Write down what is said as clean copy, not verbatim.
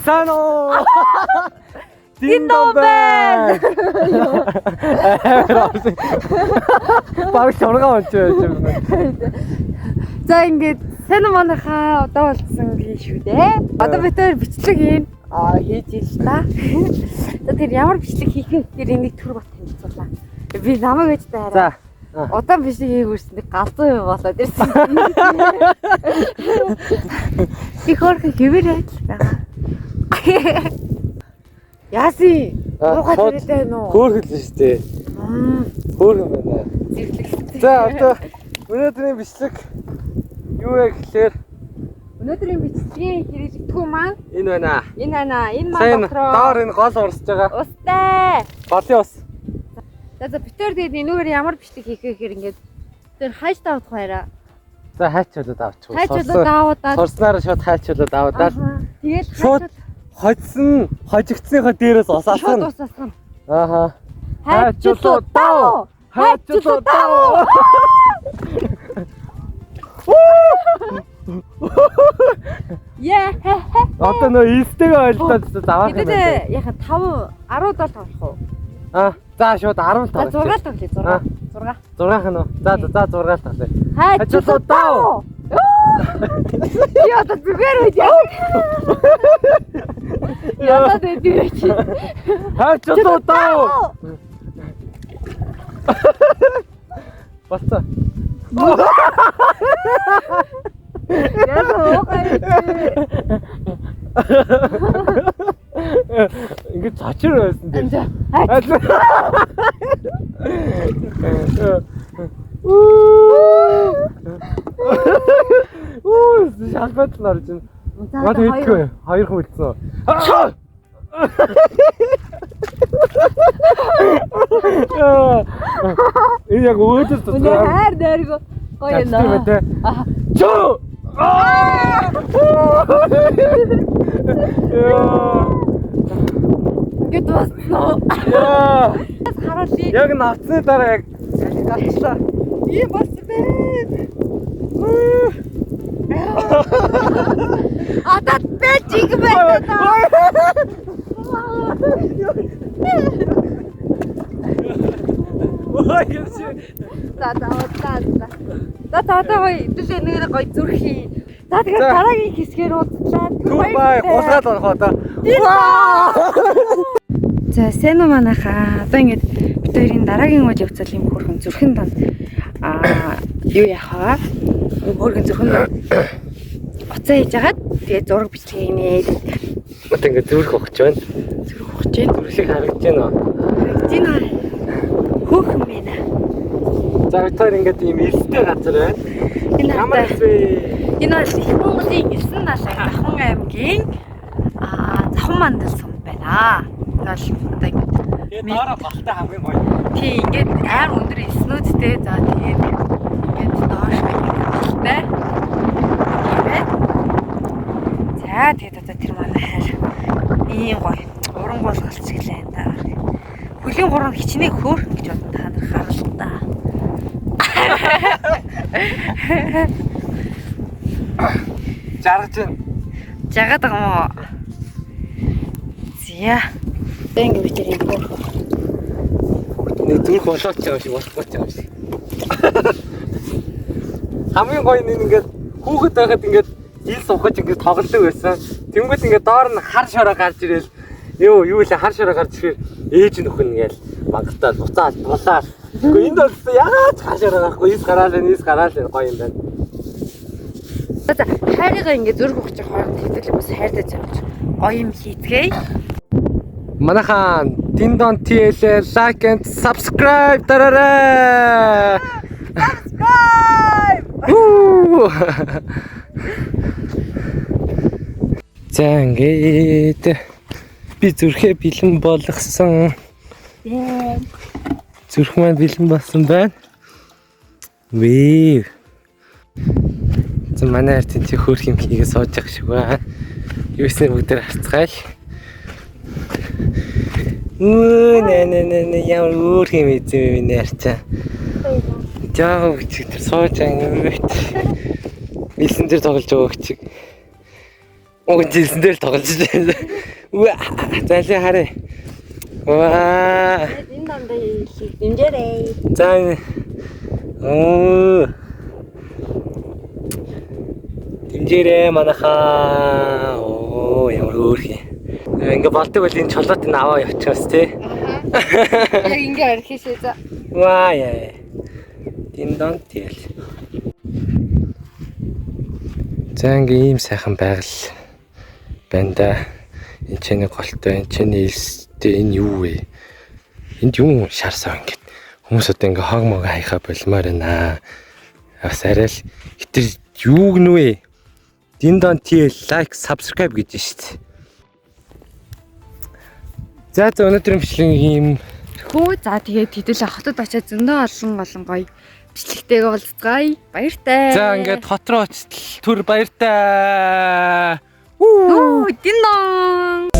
Сайн уу? Диндомбен. Баг шургаа болж байна. За ингээд сайн манайхаа одоо болцсон гин шүү дээ. Одоо бид хоёр бичлэг хийн хийж ил л та. За тэр ямар бичлэг хийх вэ гэхээр энийг төр бат танилцуулаа. Би намайг гэж таараа. Удаан бичлэг хийгүүрсэн галзуу юм болоод ирсэн. Би хөөрхөн хэвээр айдл байгаа. Яаси муухай хэрэгтэй байна уу? Хөөрхөл шүү дээ. Хөөрхөн байна. Зэрлэг. За одоо өнөөдрийн бичлэг юу вэ гэхээр Өнөөдрийн бичлэгийн хэрэглэгдэхүүн маань энэ байна. Энэ байна. Энэ маань дотроо доор энэ гол урсж байгаа. Устай. Болын ус. За битэр тэгээд энүүгээр ямар бичлэг хийх вэ гэхээр ингээд тэр хайж давах байраа. За хайчуулаад авчих. Хайчуулаад аваад сурснаар шууд хайчуулаад аваад. Тэгээд шууд хожигдсныхаа дээрээс усаасан. Шууд усаасан. Ааха. Хайчуулаад дав. Хайчуулаад дав. Яа. Одоо нөө ийстэйгээ ойлдоод заваа. Тэгээд яха 5 10 дол тоглох уу? За шууд 10 тоглох. 6 тоглоё 6. 6 нь уу. За 6 тоглоё. Хайчуулаад дав. Я одоо зүгээр үү яа. Яа дээ чи. Хайчуулаад дав. Бasta. Ингээд цочор байсан дээ. Шалбат нь орж байна. Мад хийхгүй. Хоёр хүн үлдсэн. Энэ яг өөдөөс тусгай. Хайр дээргөө гоё нөө. Чөө. Гэт басноо. Хараали. Яг навцны дараа яг галчлаа. Ийм болсон бэ. Одоо бэжиг байна. Ой яс. За гоё идэлээ нэг гоё зүрхий. За тэгээд дараагийн хэсгээр уулзлаа. Бай гусгаад орох одоо. За сайн уу манайхаа. Одоо ингэж бид хоёрын дараагийн үйл явцал юм хөрхөн зүрхэн донд юу яхаа. Хөрхөн зүрхэн донд уцаа хийж агаад тэгээд зураг бичлэг хийнэ. Одоо ингэ зүрх ухаж байна. Зүрх ухаж байна. Зүрхийг харагдаж байна уу? Харагдаж байна. Хөөхөн байна. За бид хоёр ингэ ийм элстэй газар байна. Энэ ямар вэ? Энэ бол Монголын Элсэн далайн Давхан аймгийн Завхан мандал сум байна. Энэ бол одоо ингэ доороо балтай хамгийн гоё. Тий ингээд айн өндөр элснүүдтэй. За тэгээд ингээд доош балтай. За тэгээд одоо тэр манай хайр ийм гоё уран гол галцглаа энэ да. Хөлийн гурав хичнээн хөөрхөн гэж бодсон та нар харал та. Жаргаж байна. Жагаад байгаа мó. Зя. Тэнг битэр юм хөөрхөн. Нэг зүрх болооч юм шиг болохгүй юм шиг. Хамгийн гоё нь ингээд хүүхэд байхад ингээд ил сухаж ингээд тоглодог байсан. Тэнгүүд ингээд доор нь хар шороо гарч ирэл. Юу л хар шороо гарч ирэхээр ээж нөхөн гээл мангалтаад буцаад булаад. Гэхдээ энд бол яагаад хар шороо гарахгүй ис гараал гоё юм байна. За хайрыгаа ингээд зүрх ухаж хооронд хэвдэл бас хайртай зориулж гоё юм хийцгээе. Манайхаа Диндон TL like and subscribe дараарай. Subscribe. За ингээд би зүрхээ бэлэн болгосон. Зүрх маань бэлэн болсон байна. Вээ. За манай ард энэ хөөрх юм хийгээ сууж явах шиг байна. Юуснээ бүгд харцгаал. Нэ ямар хөөрх юм ийзээ миний арчаа. Жаа чиг тэр сууж ангивэт. Билсэн дээр тоглож байгаа чиг. жилсэн дээр тоглож байна. Үа. Зайлаа харъя. Ваа. Энэ дандаа дэмжээрэй. За. Оо. Дэмжээрэй манайхаа. Оо ямар хөөрхий. Ингээ болдог бол энэ чолоод энэ аваа явчихсан тий. Яг ингээ архишээ за. Ваа яа. Диндан тэгэл. За ингээ ийм сайхан байгаль байна да. Энэ ч нэг голтой, энэ ч нээлстэй, энэ юу вэ? Энд юу шарсаа ингээд хүмүүс одоо ингээ хог мог хайхаа болмоор байна. Бас арай л хитэр юу гэнэ вэ? Диндан TL лайк, subscribe гэж штт. За өнөөдрийн бичлэг ийм Хөө за тэгээд хэдүүлээ хотод очиад зөндөө олон гоё бичлэгтэйгээ уулзцгаая. Баяртай. за ингээд хот руу очтол түр баяртай. Оо динон.